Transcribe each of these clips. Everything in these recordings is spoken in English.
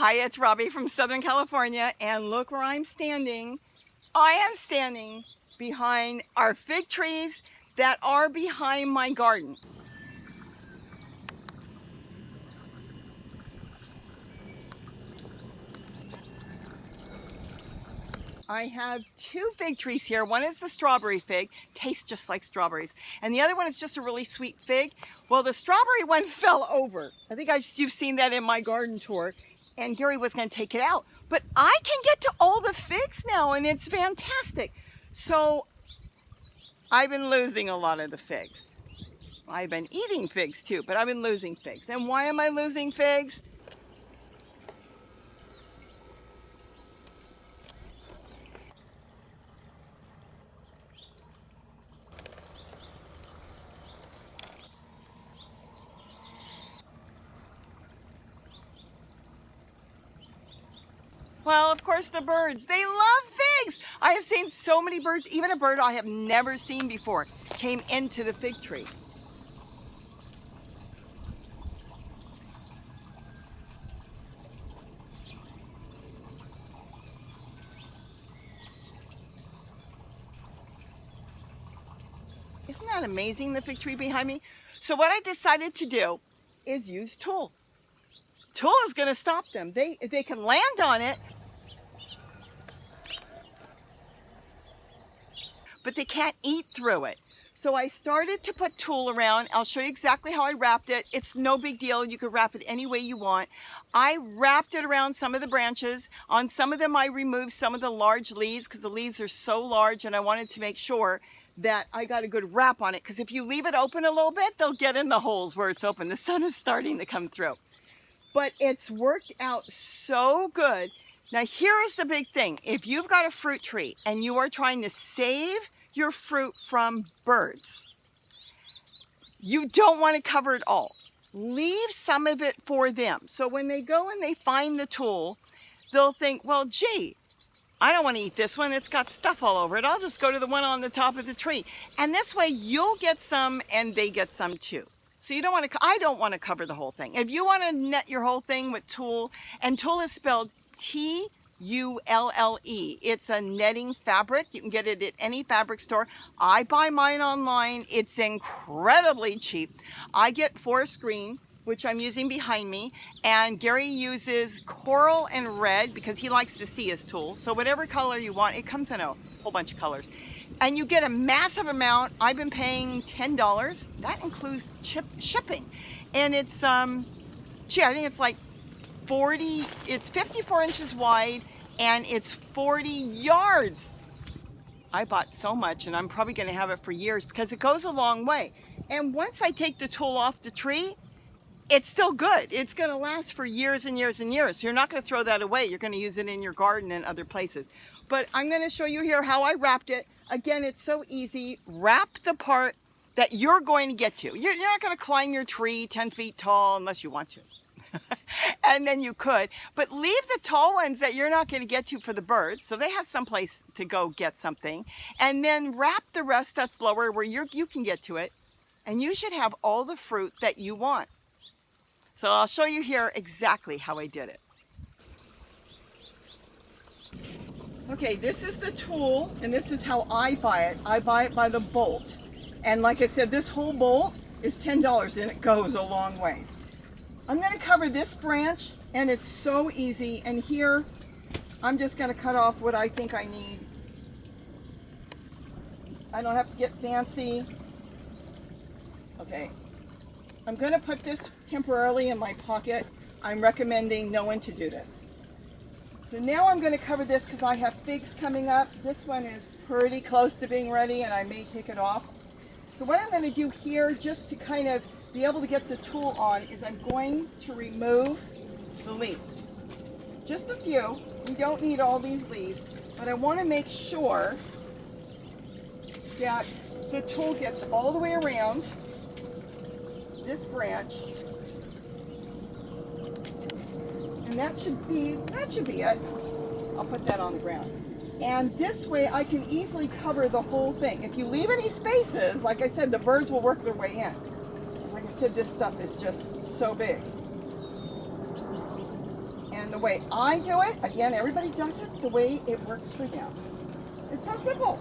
Hi, it's Robbie from Southern California, and look where I'm standing. I am standing behind our fig trees that are behind my garden. I have two fig trees here. One is the strawberry fig, tastes just like strawberries. And the other one is just a really sweet fig. Well, the strawberry one fell over. I think you've seen that in my garden tour. And Gary was going to take it out. But I can get to all the figs now, and it's fantastic. So I've been losing a lot of the figs. I've been eating figs too, but I've been losing figs. And why am I losing figs? Well, of course, the birds. They love figs. I have seen so many birds, even a bird I have never seen before, came into the fig tree. Isn't that amazing, the fig tree behind me? So what I decided to do is use Tulle. Tulle is going to stop them. They can land on it, but they can't eat through it. So I started to put Tulle around. I'll show you exactly how I wrapped it. It's no big deal. You could wrap it any way you want. I wrapped it around some of the branches. On some of them, I removed some of the large leaves because the leaves are so large, and I wanted to make sure that I got a good wrap on it, because if you leave it open a little bit, they'll get in the holes where it's open. The sun is starting to come through. But it's worked out so good. Now here's the big thing. If you've got a fruit tree and you are trying to save your fruit from birds, you don't want to cover it all. Leave some of it for them. So when they go and they find the Tulle, they'll think, well, gee, I don't want to eat this one. It's got stuff all over it. I'll just go to the one on the top of the tree. And this way you'll get some and they get some too. So you don't want to, I don't want to cover the whole thing. If you want to net your whole thing with Tulle, and Tulle is spelled Tulle. It's a netting fabric. You can get it at any fabric store. I buy mine online. It's incredibly cheap. I get forest green, which I'm using behind me, and Gary uses coral and red because he likes to see his Tulle. So whatever color you want, it comes in a whole bunch of colors. And you get a massive amount. I've been paying $10. That includes shipping. And it's, gee, I think it's like 40, it's 54 inches wide and it's 40 yards. I bought so much, and I'm probably gonna have it for years because it goes a long way. And once I take the Tulle off the tree, it's still good. It's gonna last for years and years and years. So you're not gonna throw that away. You're gonna use it in your garden and other places. But I'm gonna show you here how I wrapped it. Again, it's so easy. Wrap the part that you're going to get to. You're not gonna climb your tree 10 feet tall unless you want to. And then you could, but leave the tall ones that you're not going to get to for the birds, so they have some place to go get something, and then wrap the rest that's lower where you can get to it, and you should have all the fruit that you want. So I'll show you here exactly how I did it. Okay, this is the Tulle, and this is how I buy it. I buy it by the bolt, and like I said, this whole bolt is $10, and it goes a long ways. I'm going to cover this branch, and it's so easy, and here I'm just going to cut off what I think I need. I don't have to get fancy. Okay, I'm going to put this temporarily in my pocket. I'm recommending no one to do this. So now I'm going to cover this because I have figs coming up. This one is pretty close to being ready, and I may take it off. So what I'm going to do here, just to kind of be able to get the Tulle on, is I'm going to remove the leaves. Just a few. We don't need all these leaves, but I want to make sure that the Tulle gets all the way around this branch. And that should be it. I'll put that on the ground. And this way I can easily cover the whole thing. If you leave any spaces, like I said, the birds will work their way in. Like I said, this stuff is just so big. And the way I do it, again, everybody does it the way it works for them. It's so simple.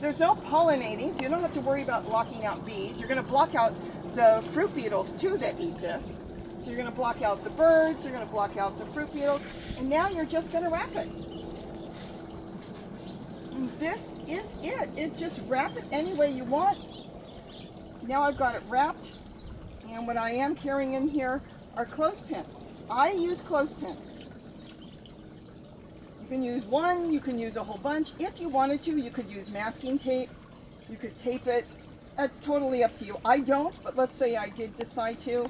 There's no pollinating, so you don't have to worry about blocking out bees. You're going to block out the fruit beetles too that eat this. So you're going to block out the birds, you're going to block out the fruit beetles, and now you're just going to wrap it. And this is it. Just wrap it any way you want. Now I've got it wrapped, and what I am carrying in here are clothespins. I use clothespins. You can use one, you can use a whole bunch. If you wanted to, you could use masking tape. You could tape it. That's totally up to you. I don't, but let's say I did decide to.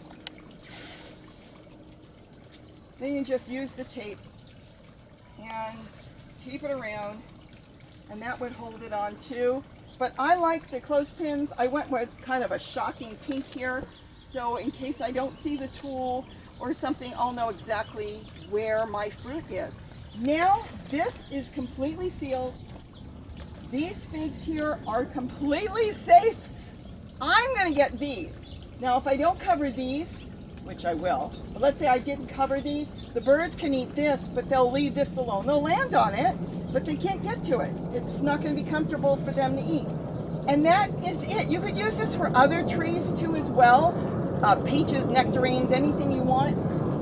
Then you just use the tape and tape it around, and that would hold it on too. But I like the clothespins. I went with kind of a shocking pink here, so in case I don't see the tool or something, I'll know exactly where my fruit is. Now this is completely sealed. These figs here are completely safe. I'm going to get these. Now if I don't cover these, which I will, but let's say I didn't cover these, the birds can eat this, but they'll leave this alone. They'll land on it, but they can't get to it. It's not going to be comfortable for them to eat. And that is it. You could use this for other trees too as well. Peaches, nectarines, anything you want.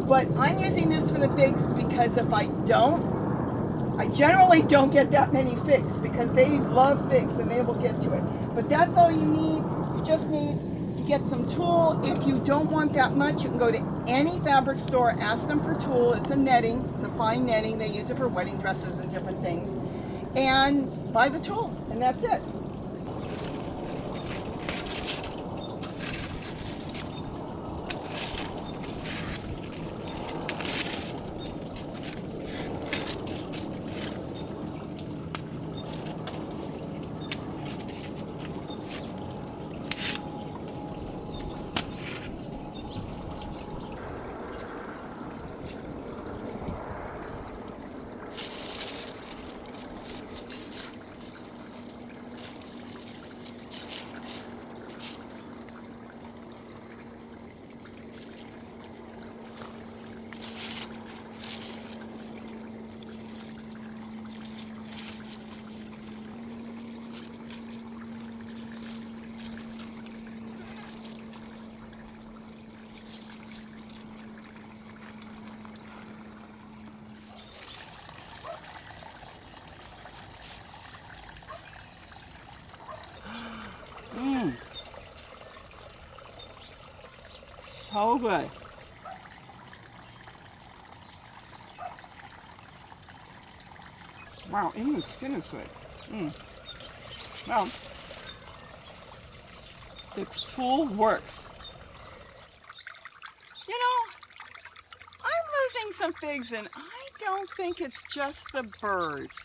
But I'm using this for the figs because if I don't, I generally don't get that many figs because they love figs and they will get to it. But that's all you need. You just need to get some tulle. If you don't want that much, you can go to any fabric store, ask them for tulle. It's a netting, it's a fine netting. They use it for wedding dresses and different things. And buy the tulle, and that's it. So good. Wow, even the skin is good. Well, the tulle works. You know, I'm losing some figs, and I don't think it's just the birds.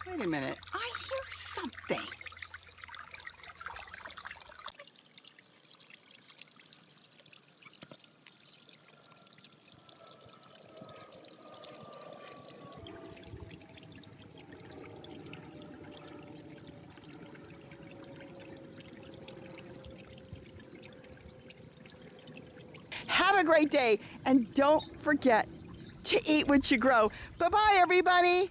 Wait a minute, I hear something. Have a great day, and don't forget to eat what you grow. Bye-bye, everybody.